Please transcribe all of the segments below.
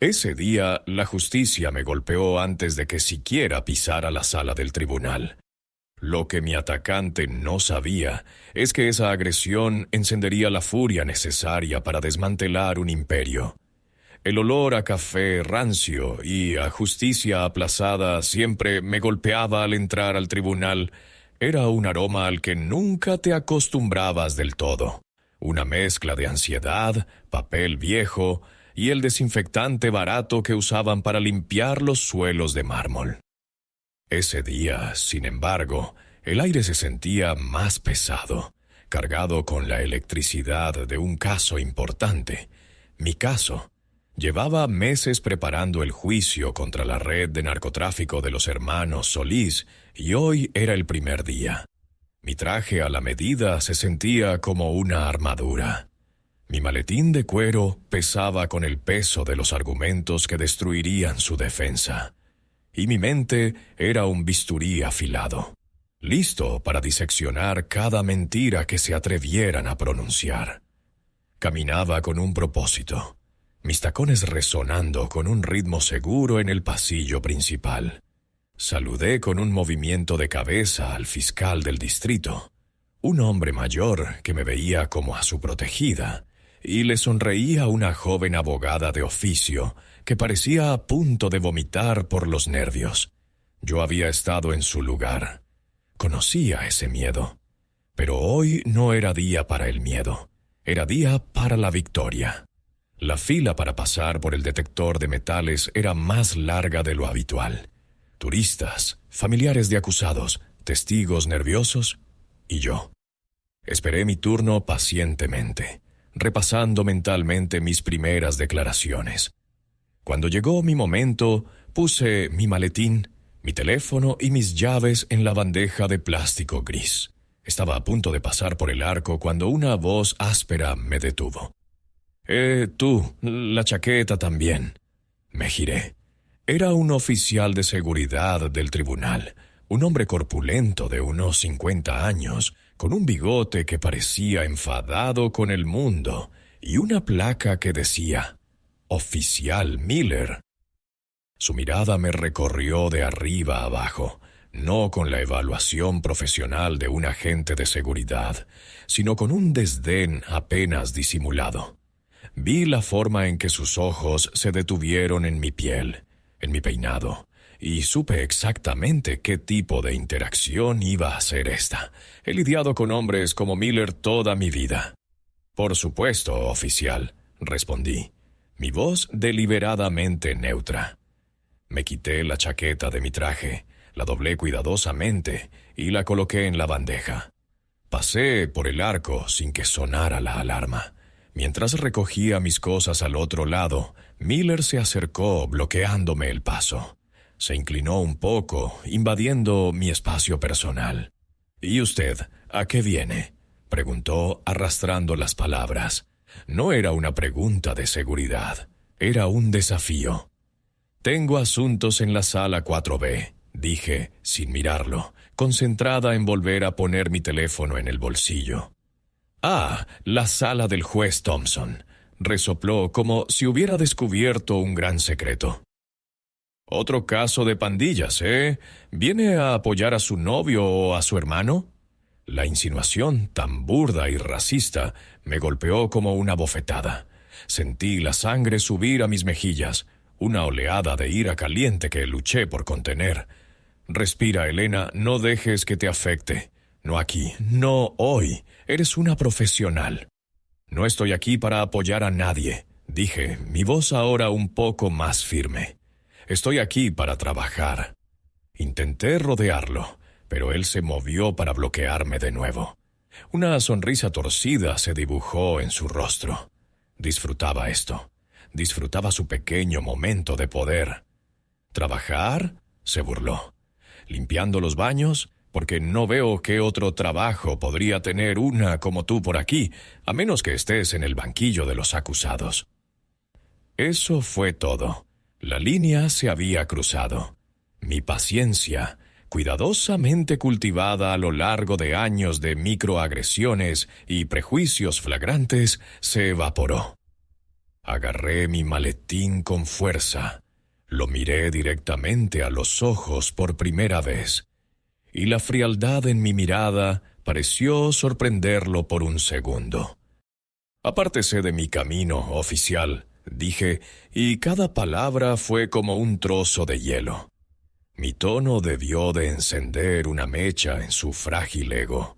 Ese día, la justicia me golpeó antes de que siquiera pisara la sala del tribunal. Lo que mi atacante no sabía es que esa agresión encendería la furia necesaria para desmantelar un imperio. El olor a café rancio y a justicia aplazada siempre me golpeaba al entrar al tribunal. Era un aroma al que nunca te acostumbrabas del todo. Una mezcla de ansiedad, papel viejo y el desinfectante barato que usaban para limpiar los suelos de mármol. Ese día, sin embargo, el aire se sentía más pesado, cargado con la electricidad de un caso importante. Mi caso. Llevaba meses preparando el juicio contra la red de narcotráfico de los hermanos Solís y hoy era el primer día. Mi traje a la medida se sentía como una armadura. Mi maletín de cuero pesaba con el peso de los argumentos que destruirían su defensa. Y mi mente era un bisturí afilado, listo para diseccionar cada mentira que se atrevieran a pronunciar. Caminaba con un propósito, mis tacones resonando con un ritmo seguro en el pasillo principal. Saludé con un movimiento de cabeza al fiscal del distrito, un hombre mayor que me veía como a su protegida, y le sonreía a una joven abogada de oficio que parecía a punto de vomitar por los nervios. Yo había estado en su lugar. Conocía ese miedo. Pero hoy no era día para el miedo. Era día para la victoria. La fila para pasar por el detector de metales era más larga de lo habitual. Turistas, familiares de acusados, testigos nerviosos y yo. Esperé mi turno pacientemente, repasando mentalmente mis primeras declaraciones. Cuando llegó mi momento, puse mi maletín, mi teléfono y mis llaves en la bandeja de plástico gris. Estaba a punto de pasar por el arco cuando una voz áspera me detuvo. Tú, la chaqueta también. Me giré. Era un oficial de seguridad del tribunal, un hombre corpulento de unos 50 años, con un bigote que parecía enfadado con el mundo y una placa que decía «Oficial Miller». Su mirada me recorrió de arriba a abajo, no con la evaluación profesional de un agente de seguridad, sino con un desdén apenas disimulado. Vi la forma en que sus ojos se detuvieron en mi piel, en mi peinado, y supe exactamente qué tipo de interacción iba a ser esta. He lidiado con hombres como Miller toda mi vida. «Por supuesto, oficial», respondí, mi voz deliberadamente neutra. Me quité la chaqueta de mi traje, la doblé cuidadosamente y la coloqué en la bandeja. Pasé por el arco sin que sonara la alarma. Mientras recogía mis cosas al otro lado, Miller se acercó bloqueándome el paso. Se inclinó un poco, invadiendo mi espacio personal. «¿Y usted, a qué viene?», preguntó arrastrando las palabras. No era una pregunta de seguridad, era un desafío. «Tengo asuntos en la sala 4B», dije, sin mirarlo, concentrada en volver a poner mi teléfono en el bolsillo. «Ah, la sala del juez Thompson», resopló como si hubiera descubierto un gran secreto. «Otro caso de pandillas, ¿eh? ¿Viene a apoyar a su novio o a su hermano?» La insinuación, tan burda y racista, me golpeó como una bofetada. Sentí la sangre subir a mis mejillas, una oleada de ira caliente que luché por contener. «Respira, Elena, no dejes que te afecte. No aquí, no hoy. Eres una profesional». «No estoy aquí para apoyar a nadie», dije, mi voz ahora un poco más firme. «Estoy aquí para trabajar». Intenté rodearlo, pero él se movió para bloquearme de nuevo. Una sonrisa torcida se dibujó en su rostro. Disfrutaba esto. Disfrutaba su pequeño momento de poder. «¿Trabajar?», se burló. «¿Limpiando los baños? Porque no veo qué otro trabajo podría tener una como tú por aquí, a menos que estés en el banquillo de los acusados». Eso fue todo. La línea se había cruzado. Mi paciencia, cuidadosamente cultivada a lo largo de años de microagresiones y prejuicios flagrantes, se evaporó. Agarré mi maletín con fuerza. Lo miré directamente a los ojos por primera vez, y la frialdad en mi mirada pareció sorprenderlo por un segundo. «Apártese de mi camino, oficial», dije, y cada palabra fue como un trozo de hielo. Mi tono debió de encender una mecha en su frágil ego.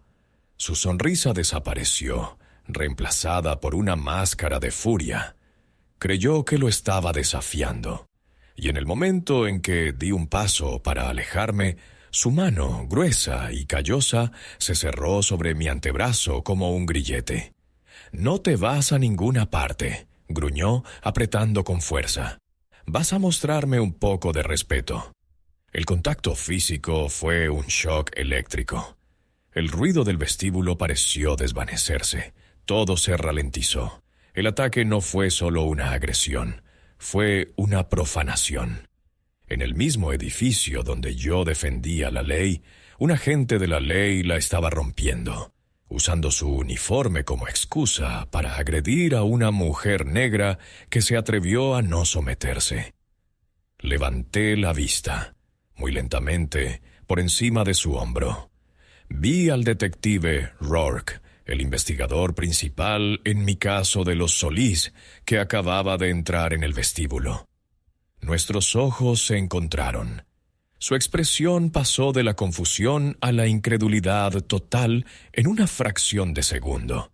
Su sonrisa desapareció, reemplazada por una máscara de furia. Creyó que lo estaba desafiando, y en el momento en que di un paso para alejarme, su mano, gruesa y callosa, se cerró sobre mi antebrazo como un grillete. «No te vas a ninguna parte», gruñó, apretando con fuerza. «Vas a mostrarme un poco de respeto». El contacto físico fue un shock eléctrico. El ruido del vestíbulo pareció desvanecerse. Todo se ralentizó. El ataque no fue solo una agresión, fue una profanación. En el mismo edificio donde yo defendía la ley, un agente de la ley la estaba rompiendo, usando su uniforme como excusa para agredir a una mujer negra que se atrevió a no someterse. Levanté la vista, muy lentamente, por encima de su hombro. Vi al detective Rourke, el investigador principal en mi caso de los Solís, que acababa de entrar en el vestíbulo. Nuestros ojos se encontraron. Su expresión pasó de la confusión a la incredulidad total en una fracción de segundo.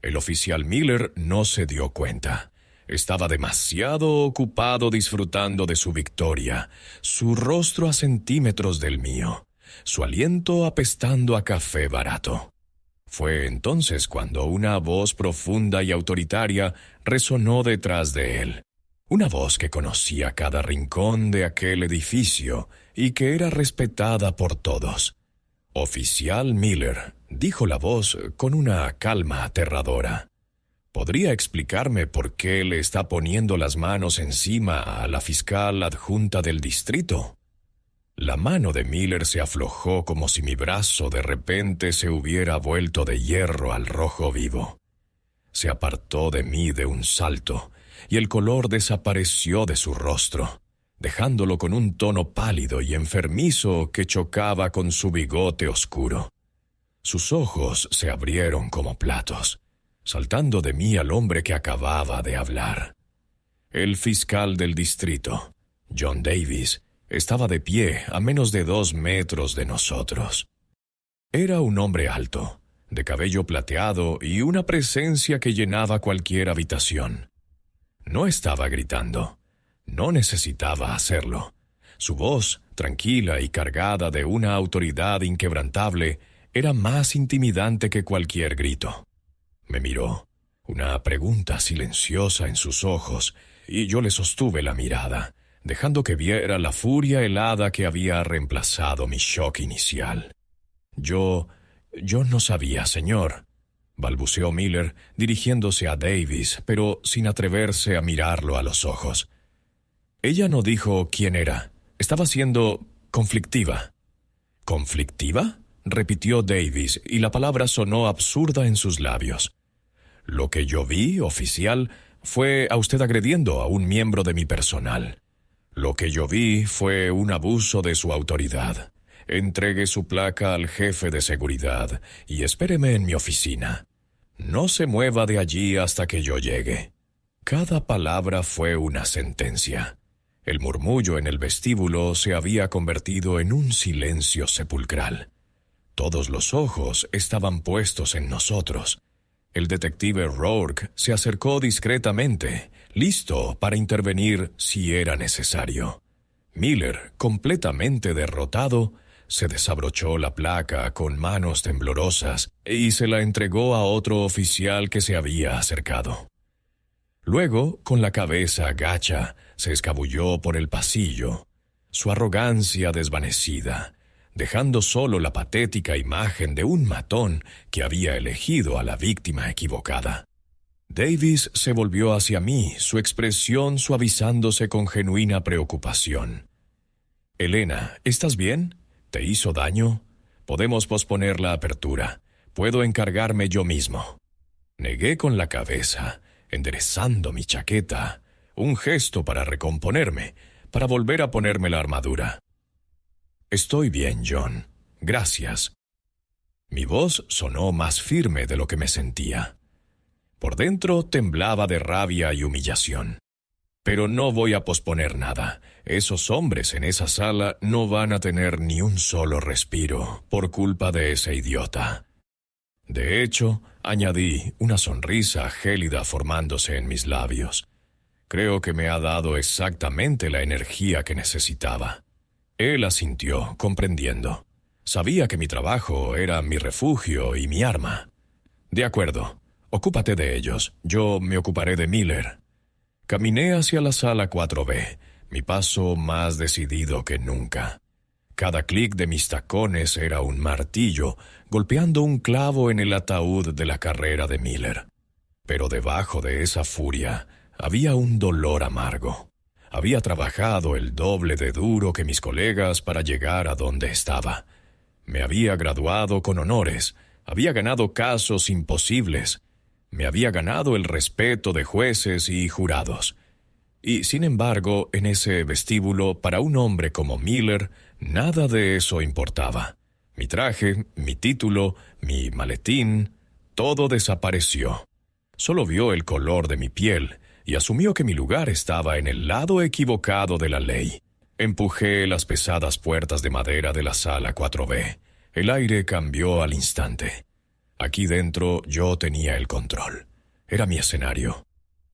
El oficial Miller no se dio cuenta. Estaba demasiado ocupado disfrutando de su victoria, su rostro a centímetros del mío, su aliento apestando a café barato. Fue entonces cuando una voz profunda y autoritaria resonó detrás de él. Una voz que conocía cada rincón de aquel edificio y que era respetada por todos. «Oficial Miller», dijo la voz con una calma aterradora. «¿Podría explicarme por qué le está poniendo las manos encima a la fiscal adjunta del distrito?» La mano de Miller se aflojó como si mi brazo de repente se hubiera vuelto de hierro al rojo vivo. Se apartó de mí de un salto, y el color desapareció de su rostro, dejándolo con un tono pálido y enfermizo que chocaba con su bigote oscuro. Sus ojos se abrieron como platos, saltando de mí al hombre que acababa de hablar. El fiscal del distrito, John Davis, estaba de pie a menos de 2 metros de nosotros. Era un hombre alto, de cabello plateado y una presencia que llenaba cualquier habitación. No estaba gritando. No necesitaba hacerlo. Su voz, tranquila y cargada de una autoridad inquebrantable, era más intimidante que cualquier grito. Me miró, una pregunta silenciosa en sus ojos, y yo le sostuve la mirada, dejando que viera la furia helada que había reemplazado mi shock inicial. Yo no sabía, señor», balbuceó Miller, dirigiéndose a Davis, pero sin atreverse a mirarlo a los ojos. Ella no dijo quién era. Estaba siendo conflictiva. «¿Conflictiva?», repitió Davis, y la palabra sonó absurda en sus labios. «Lo que yo vi, oficial, fue a usted agrediendo a un miembro de mi personal. Lo que yo vi fue un abuso de su autoridad. Entregue su placa al jefe de seguridad y espéreme en mi oficina. No se mueva de allí hasta que yo llegue». Cada palabra fue una sentencia. El murmullo en el vestíbulo se había convertido en un silencio sepulcral. Todos los ojos estaban puestos en nosotros. El detective Rourke se acercó discretamente, listo para intervenir si era necesario. Miller, completamente derrotado, se desabrochó la placa con manos temblorosas y se la entregó a otro oficial que se había acercado. Luego, con la cabeza gacha, se escabulló por el pasillo, su arrogancia desvanecida, dejando solo la patética imagen de un matón que había elegido a la víctima equivocada. Davis se volvió hacia mí, su expresión suavizándose con genuina preocupación. «Elena, ¿estás bien? ¿Te hizo daño? Podemos posponer la apertura. Puedo encargarme yo mismo». Negué con la cabeza. enderezando mi chaqueta, un gesto para recomponerme, para volver a ponerme la armadura. «Estoy bien, John. Gracias». Mi voz sonó más firme de lo que me sentía. Por dentro temblaba de rabia y humillación. Pero no voy a posponer nada. Esos hombres en esa sala no van a tener ni un solo respiro por culpa de ese idiota. De hecho, añadí, una sonrisa gélida formándose en mis labios. Creo que me ha dado exactamente la energía que necesitaba. Él asintió, comprendiendo. Sabía que mi trabajo era mi refugio y mi arma. «De acuerdo, ocúpate de ellos. Yo me ocuparé de Miller». Caminé hacia la sala 4B, mi paso más decidido que nunca. Cada clic de mis tacones era un martillo, golpeando un clavo en el ataúd de la carrera de Miller. Pero debajo de esa furia había un dolor amargo. Había trabajado el doble de duro que mis colegas para llegar a donde estaba. Me había graduado con honores, había ganado casos imposibles, me había ganado el respeto de jueces y jurados. Y, sin embargo, en ese vestíbulo, para un hombre como Miller, nada de eso importaba. Mi traje, mi título, mi maletín, todo desapareció. Solo vio el color de mi piel y asumió que mi lugar estaba en el lado equivocado de la ley. Empujé las pesadas puertas de madera de la sala 4B. El aire cambió al instante. Aquí dentro yo tenía el control. Era mi escenario.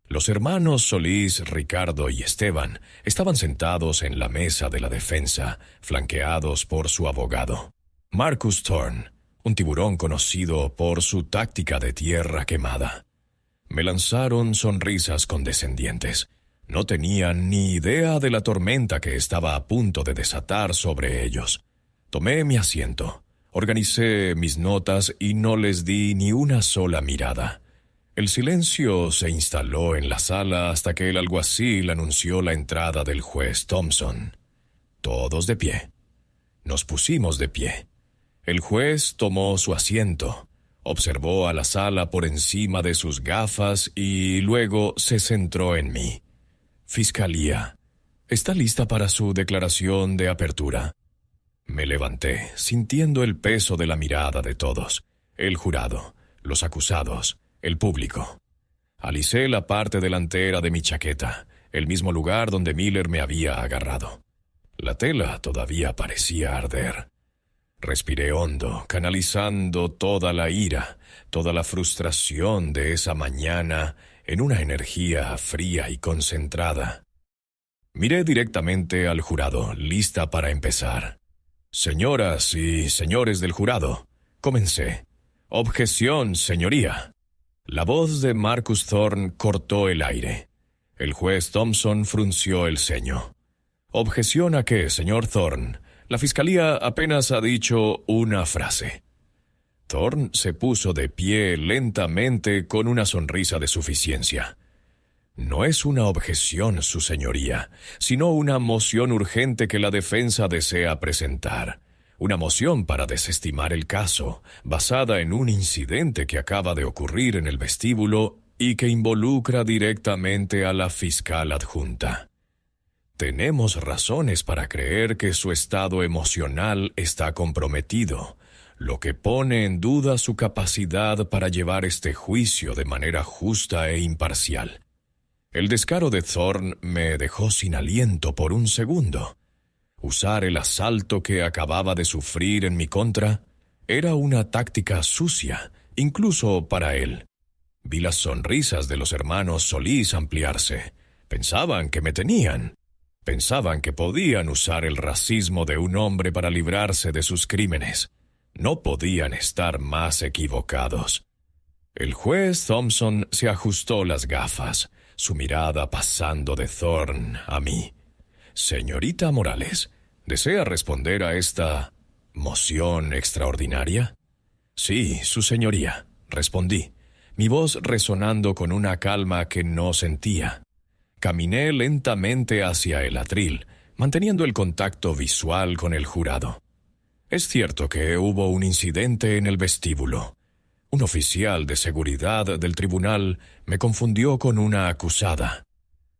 Los hermanos Solís, Ricardo y Esteban estaban sentados en la mesa de la defensa, flanqueados por su abogado. Marcus Thorne, un tiburón conocido por su táctica de tierra quemada. Me lanzaron sonrisas condescendientes. No tenían ni idea de la tormenta que estaba a punto de desatar sobre ellos. Tomé mi asiento. Organicé mis notas y no les di ni una sola mirada. El silencio se instaló en la sala hasta que el alguacil anunció la entrada del juez Thompson. Todos de pie. Nos pusimos de pie. El juez tomó su asiento, observó a la sala por encima de sus gafas y luego se centró en mí. «Fiscalía, ¿está lista para su declaración de apertura?» Me levanté, sintiendo el peso de la mirada de todos, el jurado, los acusados, el público. Alicé la parte delantera de mi chaqueta, el mismo lugar donde Miller me había agarrado. La tela todavía parecía arder. Respiré hondo, canalizando toda la ira, toda la frustración de esa mañana en una energía fría y concentrada. Miré directamente al jurado, lista para empezar. «Señoras y señores del jurado», comencé. «Objeción, señoría». La voz de Marcus Thorne cortó el aire. El juez Thompson frunció el ceño. «¿Objeción a qué, señor Thorne? La fiscalía apenas ha dicho una frase». Thorne se puso de pie lentamente con una sonrisa de suficiencia. «No es una objeción, su señoría, sino una moción urgente que la defensa desea presentar. Una moción para desestimar el caso, basada en un incidente que acaba de ocurrir en el vestíbulo y que involucra directamente a la fiscal adjunta. Tenemos razones para creer que su estado emocional está comprometido, lo que pone en duda su capacidad para llevar este juicio de manera justa e imparcial». El descaro de Thorne me dejó sin aliento por un segundo. Usar el asalto que acababa de sufrir en mi contra era una táctica sucia, incluso para él. Vi las sonrisas de los hermanos Solís ampliarse. Pensaban que me tenían. Pensaban que podían usar el racismo de un hombre para librarse de sus crímenes. No podían estar más equivocados. El juez Thompson se ajustó las gafas, su mirada pasando de Thorne a mí. «Señorita Morales, ¿desea responder a esta moción extraordinaria?» «Sí, su señoría», respondí, mi voz resonando con una calma que no sentía. Caminé lentamente hacia el atril, manteniendo el contacto visual con el jurado. Es cierto que hubo un incidente en el vestíbulo. Un oficial de seguridad del tribunal me confundió con una acusada.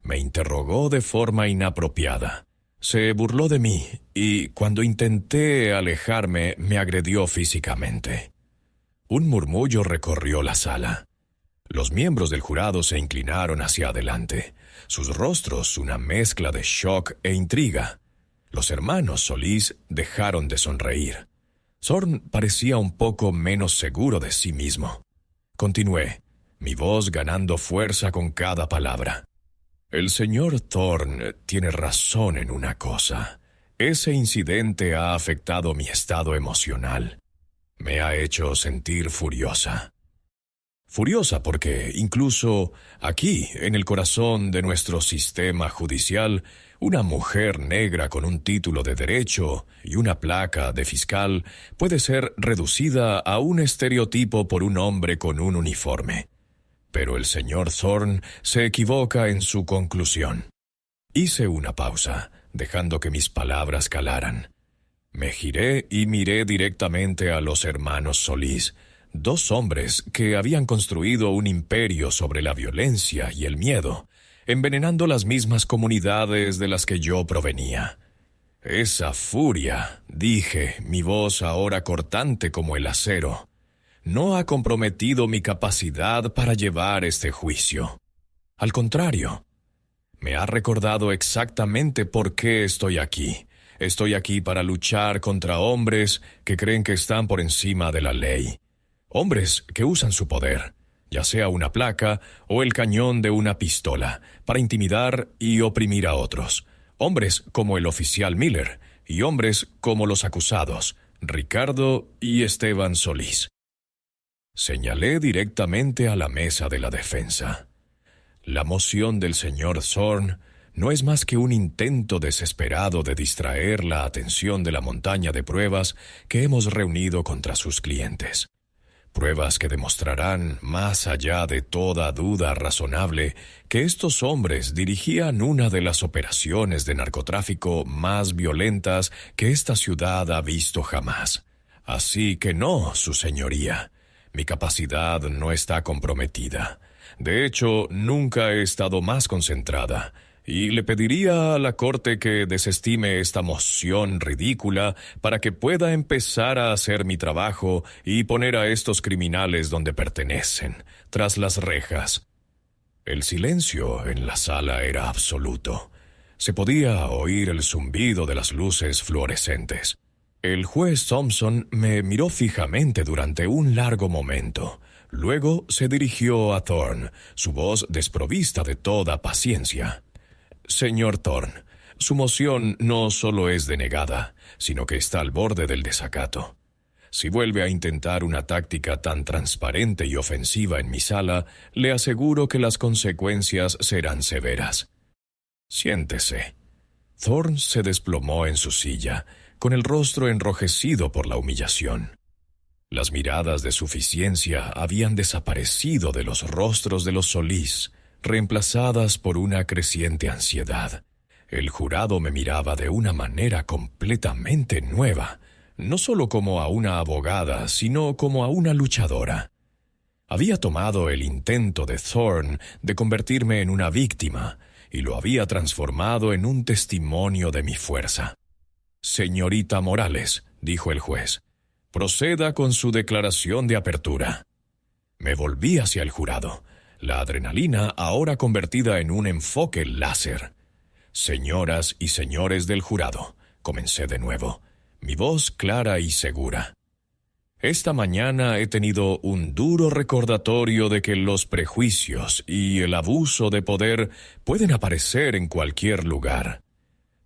Me interrogó de forma inapropiada. Se burló de mí y, cuando intenté alejarme, me agredió físicamente. Un murmullo recorrió la sala. Los miembros del jurado se inclinaron hacia adelante, sus rostros una mezcla de shock e intriga. Los hermanos Solís dejaron de sonreír. Thorn parecía un poco menos seguro de sí mismo. Continué, mi voz ganando fuerza con cada palabra. El señor Thorn tiene razón en una cosa. Ese incidente ha afectado mi estado emocional. Me ha hecho sentir furiosa. Furiosa porque, incluso aquí, en el corazón de nuestro sistema judicial, una mujer negra con un título de derecho y una placa de fiscal puede ser reducida a un estereotipo por un hombre con un uniforme. Pero el señor Thorn se equivoca en su conclusión. Hice una pausa, dejando que mis palabras calaran. Me giré y miré directamente a los hermanos Solís, dos hombres que habían construido un imperio sobre la violencia y el miedo, envenenando las mismas comunidades de las que yo provenía. Esa furia, dije, mi voz ahora cortante como el acero, no ha comprometido mi capacidad para llevar este juicio. Al contrario, me ha recordado exactamente por qué estoy aquí. Estoy aquí para luchar contra hombres que creen que están por encima de la ley. Hombres que usan su poder, ya sea una placa o el cañón de una pistola, para intimidar y oprimir a otros. Hombres como el oficial Miller y hombres como los acusados, Ricardo y Esteban Solís. Señalé directamente a la mesa de la defensa. La moción del señor Thorn no es más que un intento desesperado de distraer la atención de la montaña de pruebas que hemos reunido contra sus clientes. Pruebas que demostrarán, más allá de toda duda razonable, que estos hombres dirigían una de las operaciones de narcotráfico más violentas que esta ciudad ha visto jamás. Así que no, su señoría. Mi capacidad no está comprometida. De hecho, nunca he estado más concentrada, y le pediría a la Corte que desestime esta moción ridícula para que pueda empezar a hacer mi trabajo y poner a estos criminales donde pertenecen, tras las rejas. El silencio en la sala era absoluto. Se podía oír el zumbido de las luces fluorescentes. El juez Thompson me miró fijamente durante un largo momento. Luego se dirigió a Thorn, su voz desprovista de toda paciencia. Señor Thorn, su moción no solo es denegada, sino que está al borde del desacato. Si vuelve a intentar una táctica tan transparente y ofensiva en mi sala, le aseguro que las consecuencias serán severas. Siéntese. Thorn se desplomó en su silla, con el rostro enrojecido por la humillación. Las miradas de suficiencia habían desaparecido de los rostros de los Solís, reemplazadas por una creciente ansiedad. El jurado me miraba de una manera completamente nueva, no solo como a una abogada, sino como a una luchadora. Había tomado el intento de Thorn de convertirme en una víctima y lo había transformado en un testimonio de mi fuerza. «Señorita Morales», dijo el juez, «proceda con su declaración de apertura». Me volví hacia el jurado, la adrenalina ahora convertida en un enfoque láser. «Señoras y señores del jurado», comencé de nuevo, mi voz clara y segura. «Esta mañana he tenido un duro recordatorio de que los prejuicios y el abuso de poder pueden aparecer en cualquier lugar.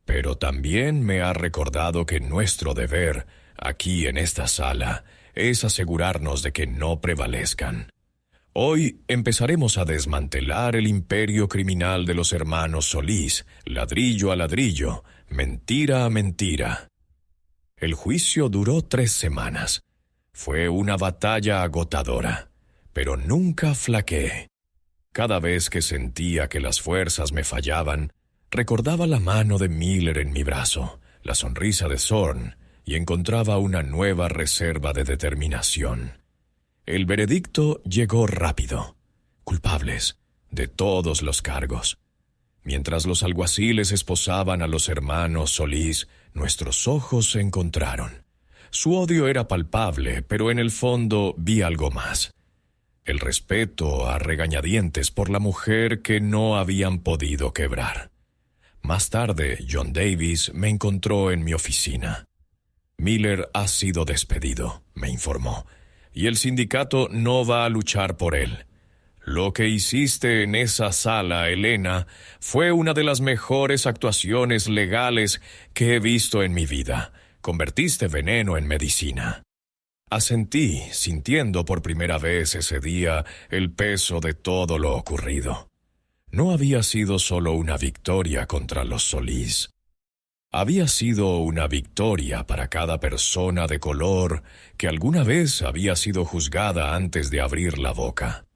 Pero también me ha recordado que nuestro deber, aquí en esta sala, es asegurarnos de que no prevalezcan. Hoy empezaremos a desmantelar el imperio criminal de los hermanos Solís, ladrillo a ladrillo, mentira a mentira». El juicio duró 3 semanas. Fue una batalla agotadora, pero nunca flaqueé. Cada vez que sentía que las fuerzas me fallaban, recordaba la mano de Miller en mi brazo, la sonrisa de Thorn, y encontraba una nueva reserva de determinación. El veredicto llegó rápido. Culpables de todos los cargos. Mientras los alguaciles esposaban a los hermanos Solís, nuestros ojos se encontraron. Su odio era palpable, pero en el fondo vi algo más. El respeto a regañadientes por la mujer que no habían podido quebrar. Más tarde, John Davis me encontró en mi oficina. Miller ha sido despedido, me informó, y el sindicato no va a luchar por él. Lo que hiciste en esa sala, Elena, fue una de las mejores actuaciones legales que he visto en mi vida. Convertiste veneno en medicina. Asentí, sintiendo por primera vez ese día el peso de todo lo ocurrido. No había sido solo una victoria contra los Solís. Había sido una victoria para cada persona de color que alguna vez había sido juzgada antes de abrir la boca.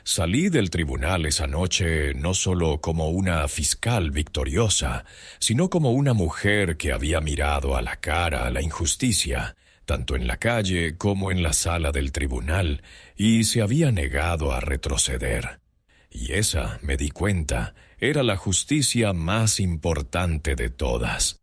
Salí del tribunal esa noche no solo como una fiscal victoriosa, sino como una mujer que había mirado a la cara a la injusticia, tanto en la calle como en la sala del tribunal, y se había negado a retroceder. Y esa, me di cuenta, era la justicia más importante de todas.